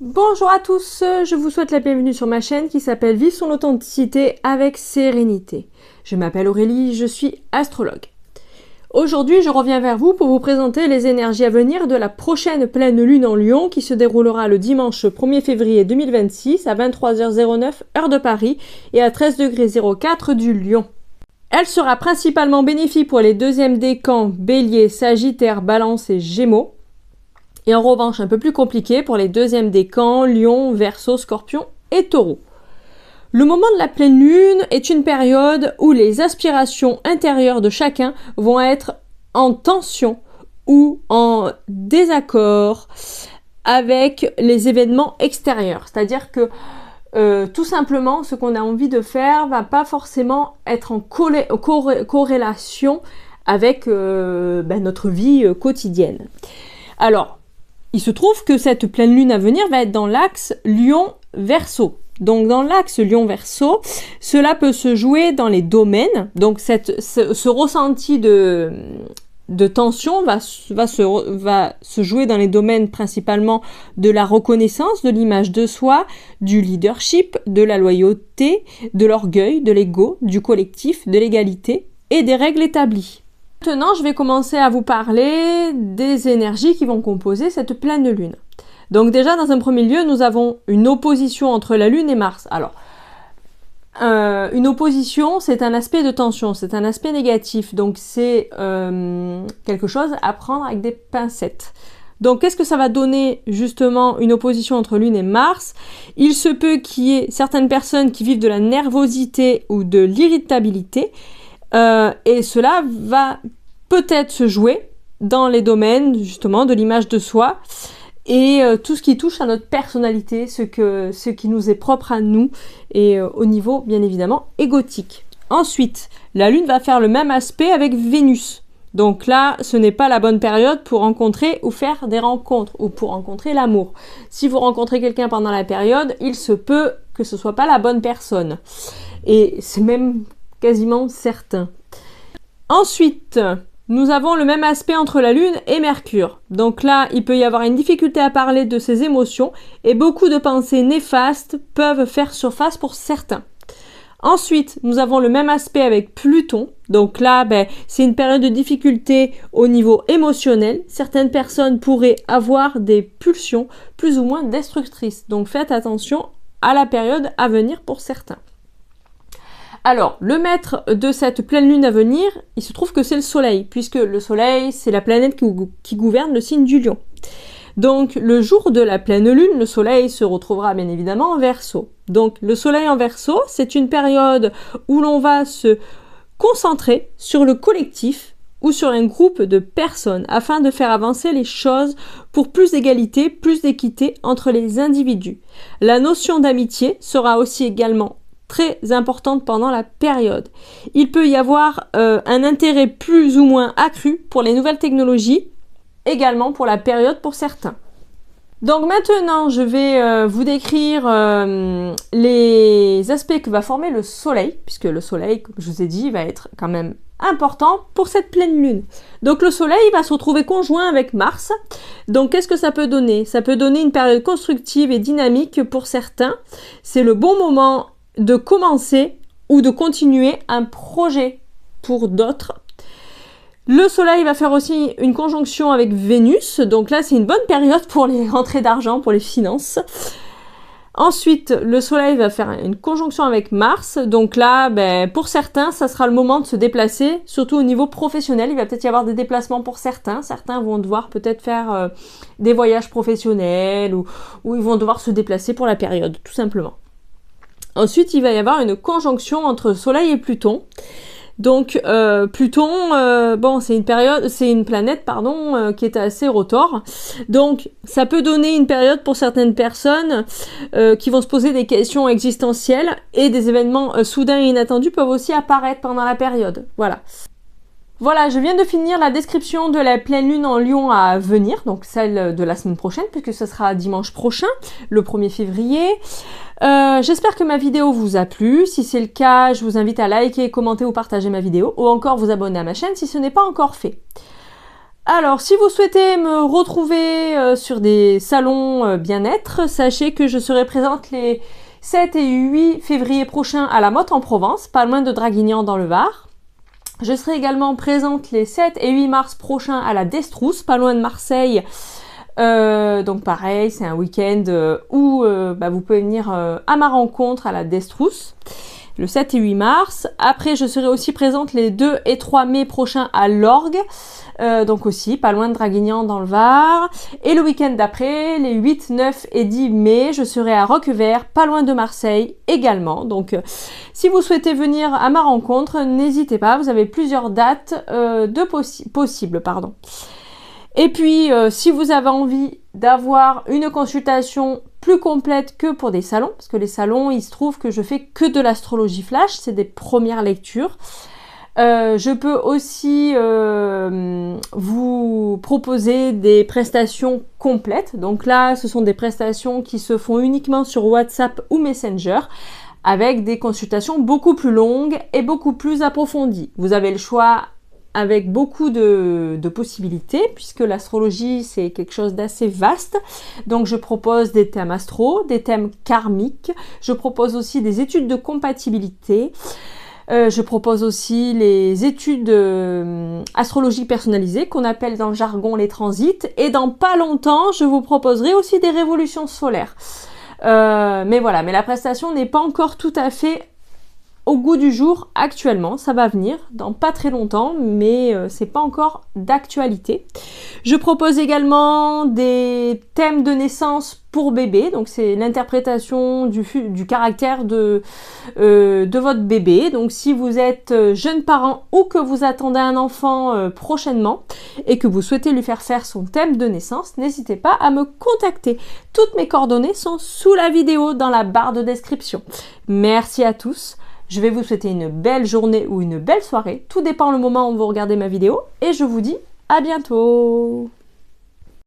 Bonjour à tous, je vous souhaite la bienvenue sur ma chaîne qui s'appelle Vivre son authenticité avec sérénité. Je m'appelle Aurélie, je suis astrologue. Aujourd'hui, je reviens vers vous pour vous présenter les énergies à venir de la prochaine pleine lune en Lion qui se déroulera le dimanche 1er février 2026 à 23h09 heure de Paris et à 13°04 du Lion. Elle sera principalement bénéfique pour les deuxièmes décans Bélier, Sagittaire, Balance et Gémeaux. Et en revanche, un peu plus compliqué pour les deuxièmes décans Lion, Verseau, Scorpion et Taureau. Le moment de la pleine lune est une période où les aspirations intérieures de chacun vont être en tension ou en désaccord avec les événements extérieurs. C'est-à-dire que tout simplement, ce qu'on a envie de faire va pas forcément être en corrélation avec notre vie quotidienne. Alors, il se trouve que cette pleine lune à venir va être dans l'axe Lion-Verseau. Donc dans l'axe Lion-Verseau, cela peut se jouer dans les domaines. Donc ce ressenti de tension va se jouer dans les domaines principalement de la reconnaissance, de l'image de soi, du leadership, de la loyauté, de l'orgueil, de l'ego, du collectif, de l'égalité et des règles établies. Maintenant, je vais commencer à vous parler des énergies qui vont composer cette pleine lune. Donc déjà, dans un premier lieu, nous avons une opposition entre la lune et Mars. Alors, une opposition, c'est un aspect de tension, c'est un aspect négatif. Donc c'est quelque chose à prendre avec des pincettes. Donc qu'est-ce que ça va donner justement une opposition entre Lune et Mars? Il se peut qu'il y ait certaines personnes qui vivent de la nervosité ou de l'irritabilité. Et cela va peut-être se jouer dans les domaines justement de l'image de soi et tout ce qui touche à notre personnalité, ce qui nous est propre à nous et au niveau bien évidemment égotique. Ensuite, la Lune va faire le même aspect avec Vénus. Donc là, ce n'est pas la bonne période pour rencontrer ou faire des rencontres ou pour rencontrer l'amour. Si vous rencontrez quelqu'un pendant la période, il se peut que ce soit pas la bonne personne. Et c'est même quasiment certain. Ensuite, nous avons le même aspect entre la Lune et Mercure. Donc là, il peut y avoir une difficulté à parler de ses émotions et beaucoup de pensées néfastes peuvent faire surface pour certains. Ensuite, nous avons le même aspect avec Pluton. Donc là, c'est une période de difficulté au niveau émotionnel. Certaines personnes pourraient avoir des pulsions plus ou moins destructrices. Donc faites attention à la période à venir pour certains. Alors, le maître de cette pleine lune à venir, il se trouve que c'est le Soleil, puisque le Soleil, c'est la planète qui gouverne le signe du Lion. Donc, le jour de la pleine lune, le Soleil se retrouvera bien évidemment en Verseau. Donc, le Soleil en Verseau, c'est une période où l'on va se concentrer sur le collectif ou sur un groupe de personnes afin de faire avancer les choses pour plus d'égalité, plus d'équité entre les individus. La notion d'amitié sera aussi également très importante pendant la période. Il peut y avoir un intérêt plus ou moins accru pour les nouvelles technologies, également pour la période pour certains. Donc maintenant, je vais vous décrire les aspects que va former le Soleil, puisque le Soleil, comme je vous ai dit, va être quand même important pour cette pleine lune. Donc le Soleil va se retrouver conjoint avec Mars. Donc qu'est-ce que ça peut donner? Ça peut donner une période constructive et dynamique pour certains. C'est le bon moment de commencer ou de continuer un projet pour d'autres. Le Soleil va faire aussi une conjonction avec Vénus, donc là c'est une bonne période pour les rentrées d'argent, pour les finances. Ensuite, le Soleil va faire une conjonction avec Mars, donc là, pour certains, ça sera le moment de se déplacer, surtout au niveau professionnel. Il va peut-être y avoir des déplacements pour certains. Certains vont devoir peut-être faire des voyages professionnels ou ils vont devoir se déplacer pour la période, tout simplement. Ensuite, il va y avoir une conjonction entre Soleil et Pluton. Donc Pluton, c'est une planète qui est assez rotor. Donc ça peut donner une période pour certaines personnes qui vont se poser des questions existentielles et des événements soudains et inattendus peuvent aussi apparaître pendant la période. Voilà, je viens de finir la description de la pleine lune en Lion à venir, donc celle de la semaine prochaine, puisque ce sera dimanche prochain, le 1er février. J'espère que ma vidéo vous a plu. Si c'est le cas, je vous invite à liker, commenter ou partager ma vidéo, ou encore vous abonner à ma chaîne si ce n'est pas encore fait. Alors, si vous souhaitez me retrouver sur des salons bien-être, sachez que je serai présente les 7 et 8 février prochains à la Motte en Provence, pas loin de Draguignan dans le Var. Je serai également présente les 7 et 8 mars prochains à la Destrousse, pas loin de Marseille. Donc pareil, c'est un week-end où vous pouvez venir à ma rencontre à la Destrousse, le 7 et 8 mars. Après, je serai aussi présente les 2 et 3 mai prochains à l'Orgue. Donc aussi, pas loin de Draguignan dans le Var. Et le week-end d'après, les 8, 9 et 10 mai, je serai à Roquevert, pas loin de Marseille également. Donc si vous souhaitez venir à ma rencontre, n'hésitez pas, vous avez plusieurs dates possibles. Et puis, si vous avez envie d'avoir une consultation plus complète que pour des salons, parce que les salons, il se trouve que je fais que de l'astrologie flash, c'est des premières lectures. Je peux aussi vous proposer des prestations complètes. Donc là, ce sont des prestations qui se font uniquement sur WhatsApp ou Messenger, avec des consultations beaucoup plus longues et beaucoup plus approfondies. Vous avez le choix avec beaucoup de possibilités, puisque l'astrologie, c'est quelque chose d'assez vaste. Donc je propose des thèmes astro, des thèmes karmiques. Je propose aussi des études de compatibilité. Je propose aussi les études astrologie personnalisée qu'on appelle dans le jargon les transits, et dans pas longtemps je vous proposerai aussi des révolutions solaires. Mais la prestation n'est pas encore tout à fait au goût du jour actuellement, ça va venir dans pas très longtemps, mais c'est pas encore d'actualité. Je propose également des thèmes de naissance pour bébé, donc c'est l'interprétation du caractère de votre bébé. Donc si vous êtes jeune parent ou que vous attendez un enfant prochainement et que vous souhaitez lui faire son thème de naissance, n'hésitez pas à me contacter. Toutes mes coordonnées sont sous la vidéo dans la barre de description. Merci à tous. Je vais vous souhaiter une belle journée ou une belle soirée. Tout dépend le moment où vous regardez ma vidéo. Et je vous dis à bientôt.